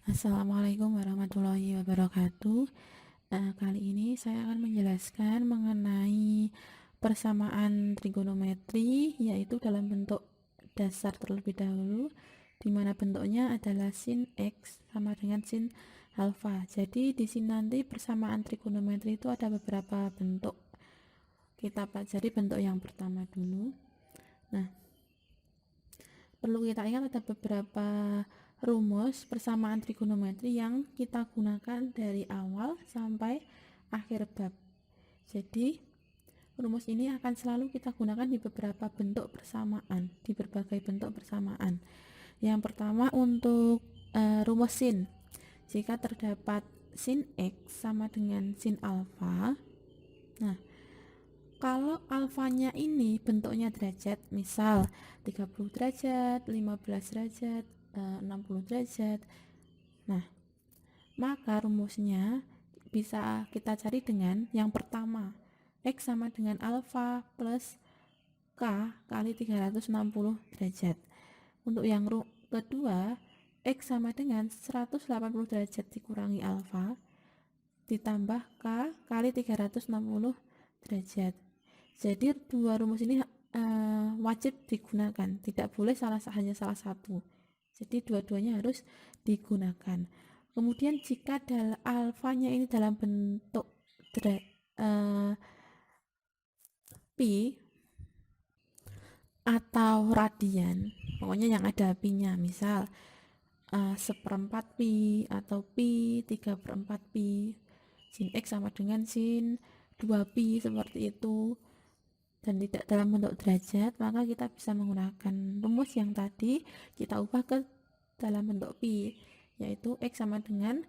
Assalamualaikum warahmatullahi wabarakatuh. Kali ini saya akan menjelaskan mengenai persamaan trigonometri, yaitu dalam bentuk dasar terlebih dahulu, di mana bentuknya adalah sin X sama dengan sin alfa. Jadi di sini nanti persamaan trigonometri itu ada beberapa bentuk. Kita pelajari bentuk yang pertama dulu. Nah, perlu kita ingat ada beberapa rumus persamaan trigonometri yang kita gunakan dari awal sampai akhir bab. Jadi, rumus ini akan selalu kita gunakan di beberapa bentuk persamaan, di berbagai bentuk persamaan. Yang pertama untuk rumus sin. Jika terdapat sin X sama dengan sin alfa, nah, kalau alfanya ini bentuknya derajat, misal 30 derajat, 15 derajat, 60 derajat. Nah, maka rumusnya bisa kita cari dengan yang pertama, X sama dengan alfa plus K kali 360 derajat. Untuk yang kedua, X sama dengan 180 derajat dikurangi alfa ditambah K kali 360 derajat. Jadi dua rumus ini wajib digunakan, tidak boleh hanya salah satu. Jadi dua-duanya harus digunakan. Kemudian jika alfanya ini dalam bentuk pi atau radian, pokoknya yang ada pi-nya, misal 1/4 pi atau pi 3/4 pi, sin X sama dengan sin 2 pi, seperti itu, dan tidak dalam bentuk derajat, maka kita bisa menggunakan rumus yang tadi kita ubah ke dalam bentuk pi, yaitu X sama dengan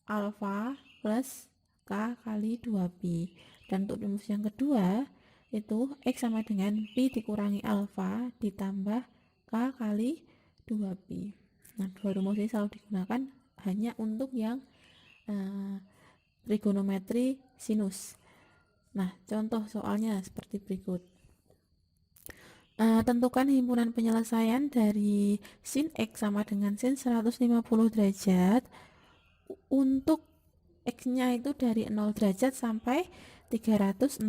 alfa plus K kali 2 pi. Dan untuk rumus yang kedua itu X sama dengan pi dikurangi alfa ditambah K kali 2 pi. Nah, dua rumus ini selalu digunakan hanya untuk yang trigonometri sinus. Nah, contoh soalnya seperti berikut. Tentukan himpunan penyelesaian dari sin X sama dengan sin 150 derajat untuk X-nya itu dari 0 derajat sampai 360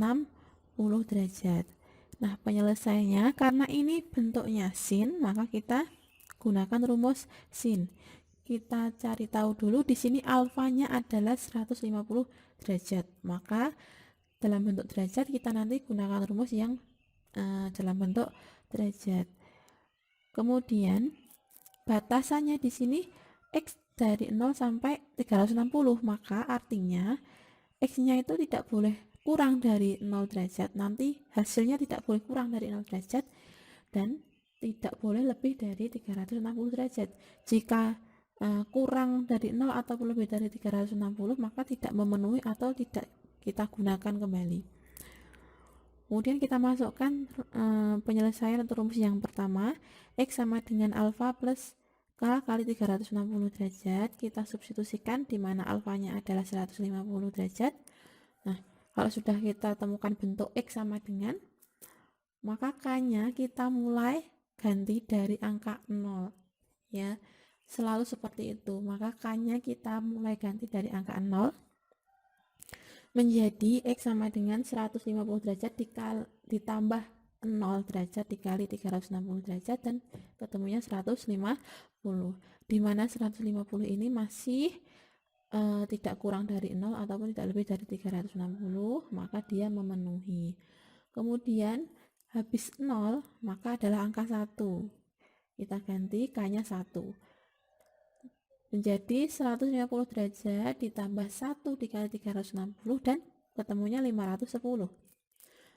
derajat. Nah, penyelesaiannya karena ini bentuknya sin, maka kita gunakan rumus sin. Kita cari tahu dulu, di sini alfanya adalah 150 derajat. Maka dalam bentuk derajat kita nanti gunakan rumus yang dalam bentuk derajat. Kemudian batasannya di sini X dari 0 sampai 360, maka artinya X-nya itu tidak boleh kurang dari 0 derajat. Nanti hasilnya tidak boleh kurang dari 0 derajat dan tidak boleh lebih dari 360 derajat. Jika kurang dari 0 atau lebih dari 360, maka tidak memenuhi atau tidak kita gunakan kembali. Kemudian kita masukkan penyelesaian atau rumus yang pertama, X sama dengan alfa plus K kali 360 derajat. Kita substitusikan di mana alfanya adalah 150 derajat. Nah, kalau sudah kita temukan bentuk X sama dengan, maka K-nya kita mulai ganti dari angka 0. Ya, selalu seperti itu. Maka K-nya kita mulai ganti dari angka 0 menjadi X sama dengan 150 derajat ditambah 0 derajat dikali 360 derajat dan ketemunya 150, di mana 150 ini masih tidak kurang dari 0 ataupun tidak lebih dari 360, maka dia memenuhi. Kemudian habis 0 maka adalah angka 1, kita ganti K-nya 1 menjadi 150 derajat ditambah 1 dikali 360 dan ketemunya 510.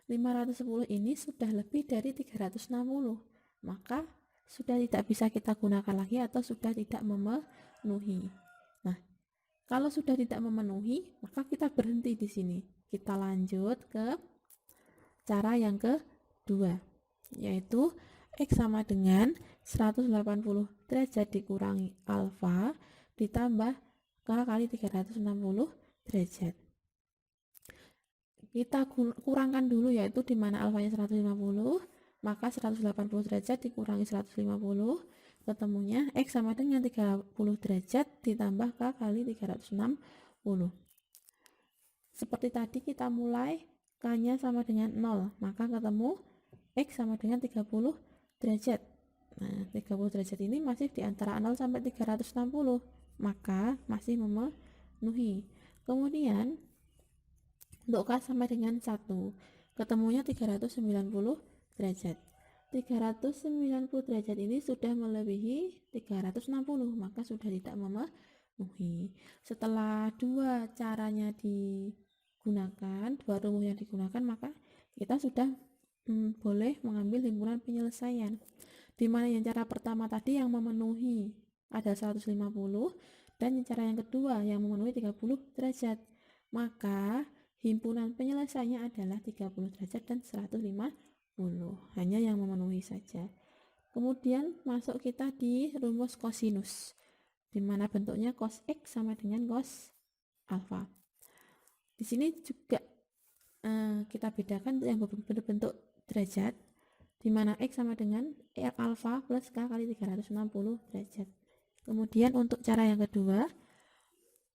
510 ini sudah lebih dari 360, maka sudah tidak bisa kita gunakan lagi atau sudah tidak memenuhi. Nah, kalau sudah tidak memenuhi, maka kita berhenti di sini. Kita lanjut ke cara yang kedua, yaitu X sama dengan 180 derajat dikurangi alfa ditambah K kali 360 derajat. Kita kurangkan dulu, yaitu di mana alfanya 150, maka 180 derajat dikurangi 150 Ketemunya X sama dengan 30 derajat ditambah K kali 360. Seperti tadi kita mulai K-nya sama dengan 0, maka ketemu X sama dengan 30 derajat. Nah, 30 derajat ini masih di antara 0 sampai 360, maka masih memenuhi. Kemudian untuk K sama dengan 1, ketemunya 390 derajat. 390 derajat ini sudah melebihi 360, maka sudah tidak memenuhi. Setelah dua caranya digunakan, dua rumus yang digunakan, maka kita sudah boleh mengambil himpunan penyelesaian. Dimana yang cara pertama tadi yang memenuhi ada 150, dan cara yang kedua yang memenuhi 30 derajat. Maka himpunan penyelesaiannya adalah 30 derajat dan 150, hanya yang memenuhi saja. Kemudian masuk kita di rumus kosinus, dimana bentuknya cos X sama dengan cos alfa. Di sini juga kita bedakan yang berbentuk derajat, dimana X sama dengan R alfa plus K kali 360 derajat. Kemudian untuk cara yang kedua,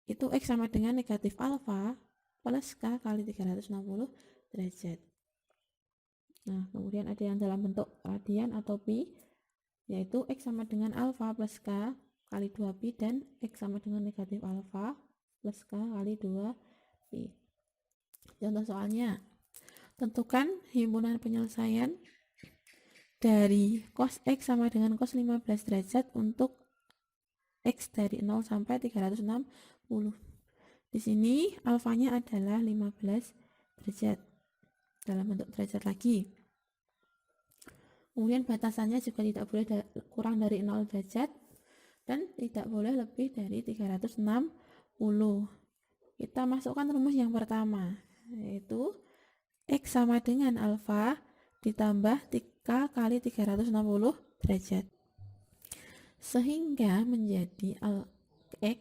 itu X sama dengan negatif alfa plus K kali 360 derajat. Nah, kemudian ada yang dalam bentuk radian atau pi, yaitu X sama dengan alfa plus K kali 2pi, dan X sama dengan negatif alfa plus K kali 2pi. Contoh soalnya, tentukan himpunan penyelesaian dari cos X sama dengan cos 15 derajat untuk X dari 0 sampai 360. Di sini alfanya adalah 15 derajat dalam bentuk derajat lagi. Kemudian batasannya juga tidak boleh kurang dari 0 derajat dan tidak boleh lebih dari 360. Kita masukkan rumus yang pertama, yaitu X sama dengan alfa ditambah K kali 360 derajat. Sehingga menjadi X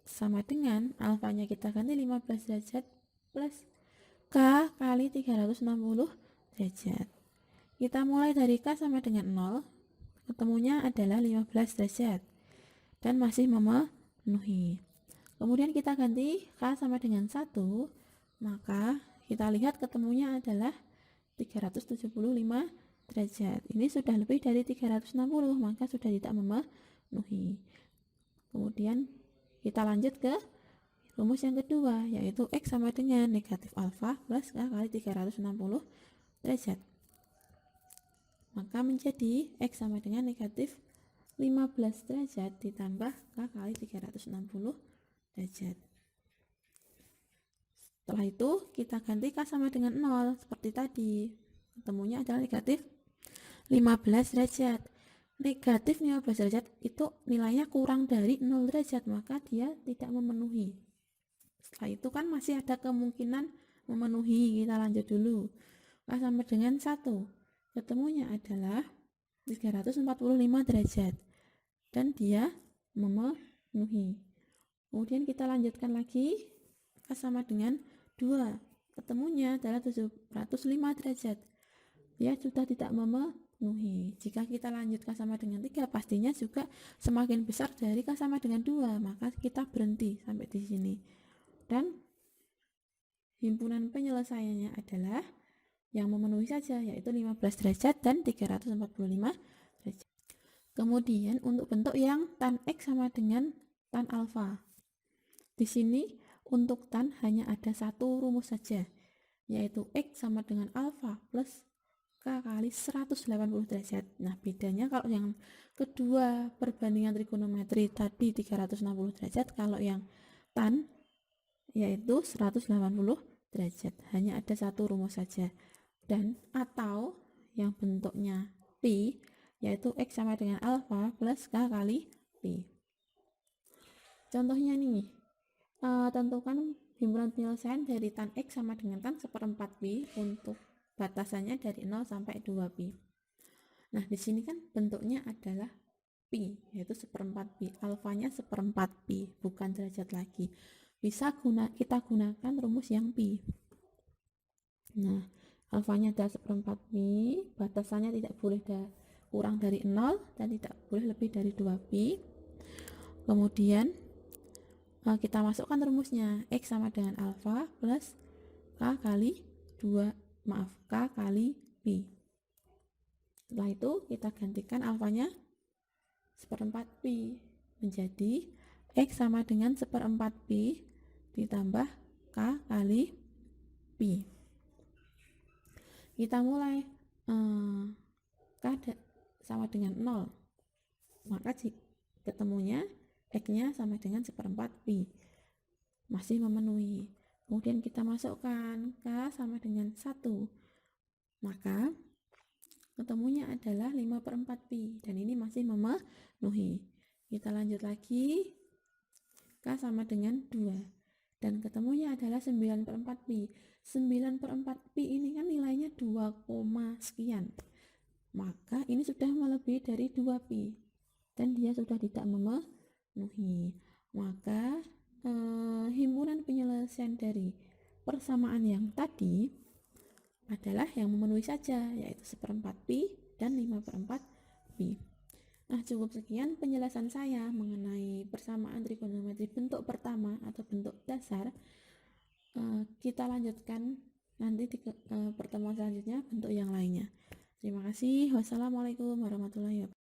sama dengan alfanya kita ganti 15 derajat plus K kali 360 derajat. Kita mulai dari K sama dengan 0, ketemunya adalah 15 derajat dan masih memenuhi. Kemudian kita ganti K sama dengan 1, maka kita lihat ketemunya adalah 375 derajat. Ini sudah lebih dari 360, maka sudah tidak memenuhi. Kemudian kita lanjut ke rumus yang kedua, yaitu X sama dengan negatif alfa plus K kali 360 derajat. Maka menjadi X sama dengan negatif 15 derajat ditambah K kali 360 derajat. Setelah itu kita ganti K sama dengan 0 seperti tadi. Ketemunya adalah negatif 15 derajat. Negatif 15 derajat itu nilainya kurang dari 0 derajat, maka dia tidak memenuhi. Setelah itu kan masih ada kemungkinan memenuhi. Kita lanjut dulu. K sama dengan 1. Ketemunya adalah 345 derajat dan dia memenuhi. Kemudian kita lanjutkan lagi, K sama dengan 2. Ketemunya adalah 705 derajat. Dia sudah tidak memenuhi. Jika kita lanjut K sama dengan 3, pastinya juga semakin besar dari K sama dengan 2, maka kita berhenti sampai di sini. Dan himpunan penyelesaiannya adalah yang memenuhi saja, yaitu 15 derajat dan 345 derajat. Kemudian untuk bentuk yang tan X sama dengan tan alfa. Di sini untuk tan hanya ada satu rumus saja, yaitu X sama dengan alfa plus K kali 180 derajat. Nah, bedanya kalau yang kedua perbandingan trigonometri tadi 360 derajat, kalau yang tan yaitu 180 derajat. Hanya ada satu rumus saja. Dan atau yang bentuknya pi, yaitu X sama dengan alfa plus K kali pi. Contohnya nih, tentukan himpunan penyelesaian dari tan X sama dengan tan seperempat pi untuk batasannya dari 0 sampai 2 pi. Nah, di sini kan bentuknya adalah pi, yaitu seperempat pi. Alfanya seperempat pi, bukan derajat lagi. Bisa kita gunakan rumus yang pi. Nah, alfanya adalah seperempat pi, batasannya tidak boleh kurang dari 0 dan tidak boleh lebih dari 2pi. Kemudian kita masukkan rumusnya, X sama dengan alfa plus K kali 2, K kali pi. Setelah itu kita gantikan alfanya 1/4 pi menjadi X sama dengan 1/4 pi ditambah K kali pi. Kita mulai K sama dengan 0, maka ketemunya X-nya sama dengan 1/4 pi, masih memenuhi. Kemudian kita masukkan K sama dengan 1, maka ketemunya adalah 5/4 pi dan ini masih memenuhi. Kita lanjut lagi, K sama dengan 2 dan ketemunya adalah 9/4 pi. 9/4 pi ini kan nilainya 2, sekian, maka ini sudah melebihi dari 2 pi dan dia sudah tidak memenuhi. Maka himpunan penyelesaian dari persamaan yang tadi adalah yang memenuhi saja, yaitu 1/4 pi dan 5/4 pi. Nah, cukup sekian penjelasan saya mengenai persamaan trigonometri bentuk pertama atau bentuk dasar. Kita lanjutkan nanti di pertemuan selanjutnya bentuk yang lainnya. Terima kasih. Wassalamualaikum warahmatullahi wabarakatuh.